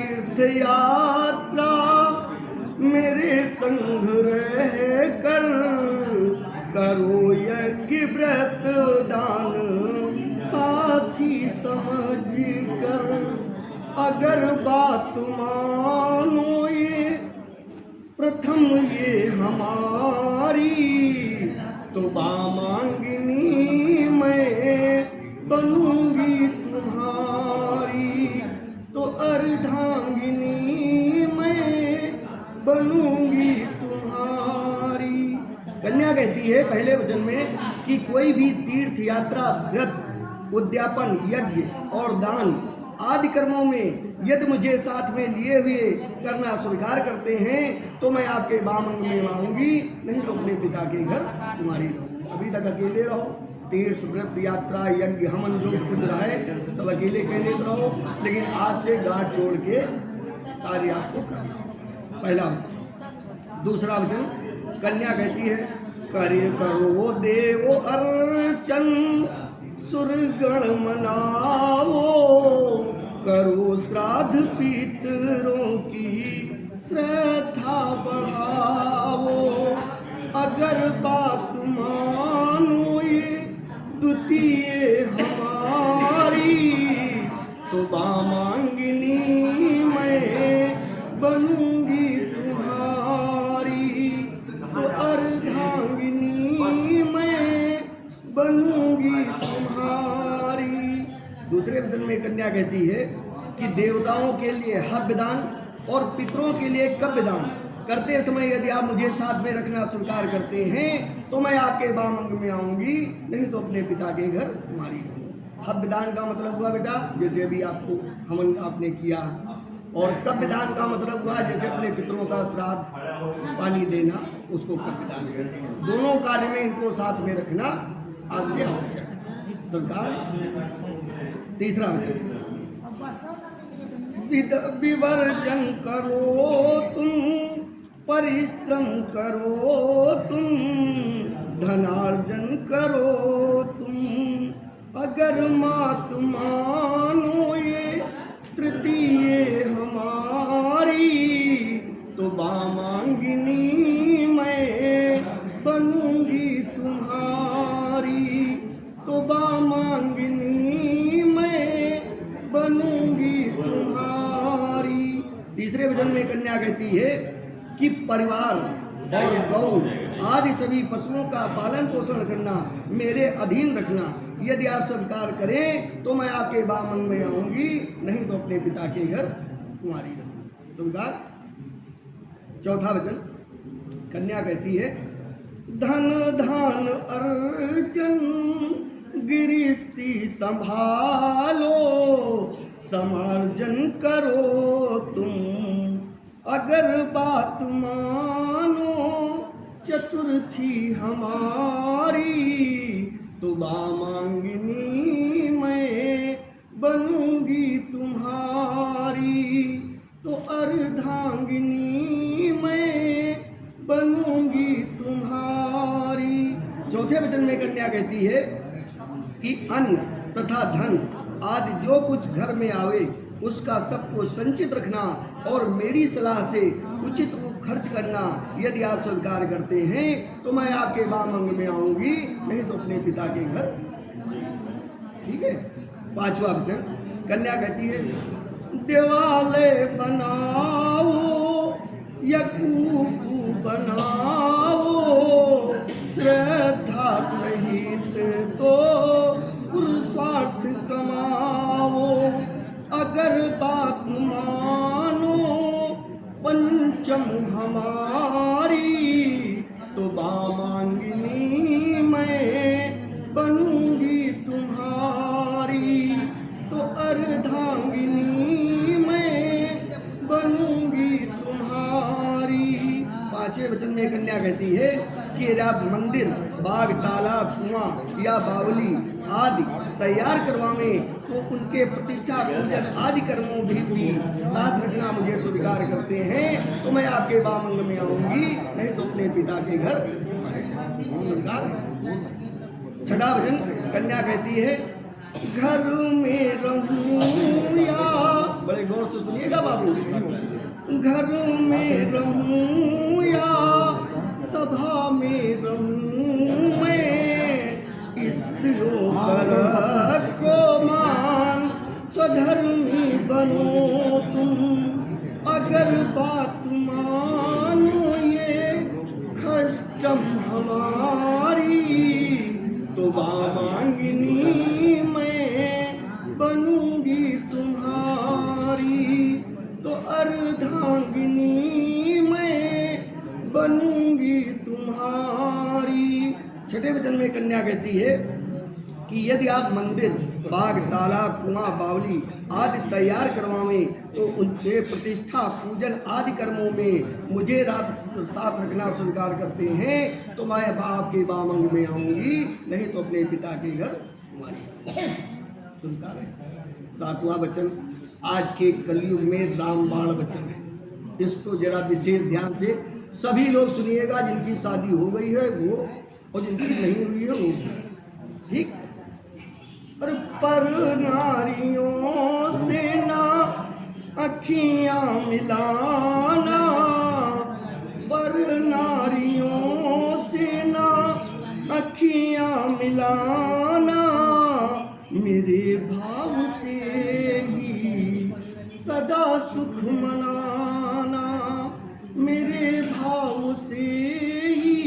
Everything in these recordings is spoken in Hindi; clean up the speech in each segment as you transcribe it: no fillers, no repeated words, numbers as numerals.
तीर्थ यात्रा मेरे संग रह कर, करो यज्ञ व्रत दान साथी समझ कर। अगर बात मानो ये प्रथम ये हमारी, तो बामांगिनी मैं बनूंगी तुम्हारी, तो अर्धांगिनी मैं बनूंगी तुम्हारी। कन्या कहती है पहले वचन में कि कोई भी तीर्थ यात्रा व्रत उद्यापन यज्ञ और दान आदि कर्मों में यदि मुझे साथ में लिए हुए करना स्वीकार करते हैं तो मैं आपके बामंग में आऊंगी, नहीं तो अपने पिता के घर तुम्हारी रहूंगी। अभी तक अकेले रहो, तीर्थ व्रत यात्रा यज्ञ हवन जो कुछ रहा है सब अकेले कहने रहो, लेकिन आज से गांठ छोड़ के कार्य आपको करना। पहला वचन। दूसरा वचन कन्या कहती है कार्य करो देव अर्चन सुरगण मनाओ, करो श्राद्ध पितरों की श्रद्धा बढ़ाओ। अगर बात मानो ये द्वितीय हमारी, तो बामांगिनी मैं बनूंगी तुम्हारी, तो अर्धांगिनी मैं बनूंगी तुम्हारी। दूसरे वचन में कन्या कहती है कि देवताओं के लिए हव्यदान और पितरों के लिए कव्यदान करते समय यदि आप मुझे साथ में रखना स्वीकार करते हैं तो मैं आपके बामंग में आऊंगी, नहीं तो अपने पिता के घर तुम्हारी रहूंगी। हव्यदान का मतलब हुआ बेटा जैसे अभी आपको हवन आपने किया, और कव्यदान का मतलब हुआ जैसे अपने पितरों का श्राद्ध पानी देना, उसको कव्यदान कहते हैं। दोनों कार्य में इनको साथ में रखना आज से आवश्यक स्वीकार। तीसरा वचन विवर्जन करो तुम, परिश्रम करो तुम, धनार्जन करो तुम। अगर मात मानो ये तृतीय हमारी, तो बामांगिनी मैं बनूंगी तुम्हारी, तो बामांगिनी मैं बनूंगी तुम्हारी। तीसरे वचन में कन्या कहती है कि परिवार और गौ आदि सभी पशुओं का पालन पोषण करना, मेरे अधीन रखना, यदि आप स्वीकार करें तो मैं आपके बामंग में आऊंगी, नहीं तो अपने पिता के घर तुम्हारी रहूंगी। स्वीकार। चौथा वचन कन्या कहती है धन धान अर्जन गिरिस्ती संभालो, समार्जन करो तुम। अगर बात मानो चतुर्थी हमारी, तो बामांगिनी मैं बनूंगी तुम्हारी, तो अर्धांगिनी मैं बनूंगी तुम्हारी। चौथे वचन में कन्या कहती है कि अन्न तथा धन आदि जो कुछ घर में आवे उसका सबको संचित रखना और मेरी सलाह से उचित रूप खर्च करना, यदि आप स्वीकार करते हैं तो मैं आपके बामंग में आऊंगी, नहीं तो अपने पिता के घर। ठीक है। पांचवा वचन कन्या कहती है देवालय बनाओ यकूप बनाओ, श्रद्धा सहित तो पुरुषार्थ कमाओ। अगर बात मानो पंचम हमारी, तो बामांगिनी मैं बनूंगी तुम्हारी, तो अर्धांगिनी मैं बनूंगी तुम्हारी। पांचवें वचन में कन्या कहती है कि यदि आप मंदिर बाग तालाब कुआं या बावली आदि तैयार करवावे तो उनके प्रतिष्ठा पूजन आदि कर्मों भी साथ रखना मुझे स्वीकार करते हैं तो मैं आपके बामंग में आऊंगी, नहीं तो अपने पिता के घर स्वीकार। छठा वचन कन्या कहती है घर में रहूं या, बड़े गौर से सुनिएगा बाबू, घर में रहूं या सभा में रहूं मैं, स्त्रियों पर को मान स्वधर्मी बनो तुम, अगर बात मानो ये कस्टम हमारी, तो वामांगिनी मैं बनूंगी तुम्हारी, तो अर्धांगिनी मैं बनूंगी तुम्हारी। छठे वचन में कन्या कहती है कि यदि आप मंदिर, बाग, तालाब, कुआं, बावली आदि तैयार करवावें तो उनके प्रतिष्ठा, पूजन आदि कर्मों में मुझे साथ रखना स्वीकार करते हैं तो मैं आपके वामंग में आऊंगी, नहीं तो अपने पिता के घर तुम्हारी। सुनता रहे। सातवां वचन आज के कलयुग में रामबाण वचन है, इसको जरा विशेष ध्यान से सभी लोग सुनिएगा, जिनकी शादी हो गई है वो, और जिनकी नहीं हुई है वो, ठीक। पर नारियों से ना अखियां मिलाना, पर नारियों से ना अखियां मिलाना, मेरे भाव से ही सदा सुख मनाना, मेरे भाव से ही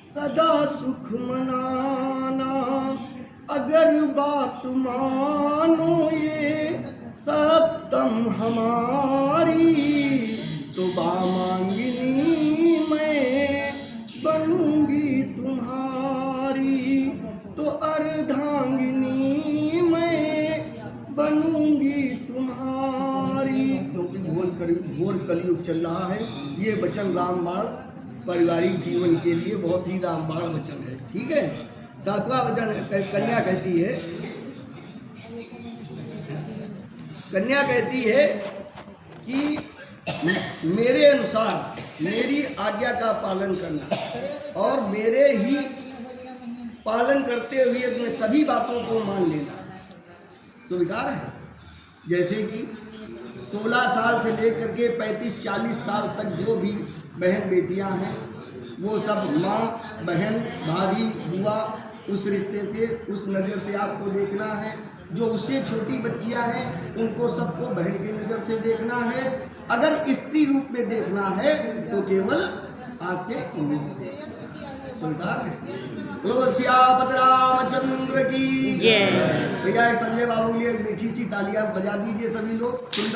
सदा सुख मनाना, अगर बात मानो ये सप्तम हमारी, तो वामांगिनी मैं बनूंगी तुम्हारी, तो अर्धांगिनी मैं बनूंगी तुम्हारी। क्योंकि घोर कलयुग चल रहा है, ये वचन रामबाण पारिवारिक जीवन के लिए बहुत ही रामबाण वचन है, ठीक है। सातवां वचन कन्या कहती है कि मेरे अनुसार मेरी आज्ञा का पालन करना और मेरे ही पालन करते हुए अपने सभी बातों को मान लेना स्वीकार है। जैसे कि 16 साल से लेकर के 35-40 साल तक जो भी बहन बेटियां हैं वो सब माँ, बहन, भाभी, बुआ उस रिश्ते से, उस नज़र से आपको देखना है। जो उससे छोटी बच्चियां हैं उनको सबको बहन की नज़र से देखना है। अगर स्त्री रूप में देखना है तो केवल आज से इंद्रिय स्वीकार है। बोलो सियापत रामचंद्र की जय। भैया संजय बाबू के लिए मीठी सी तालियां बजा दीजिए सभी लोग।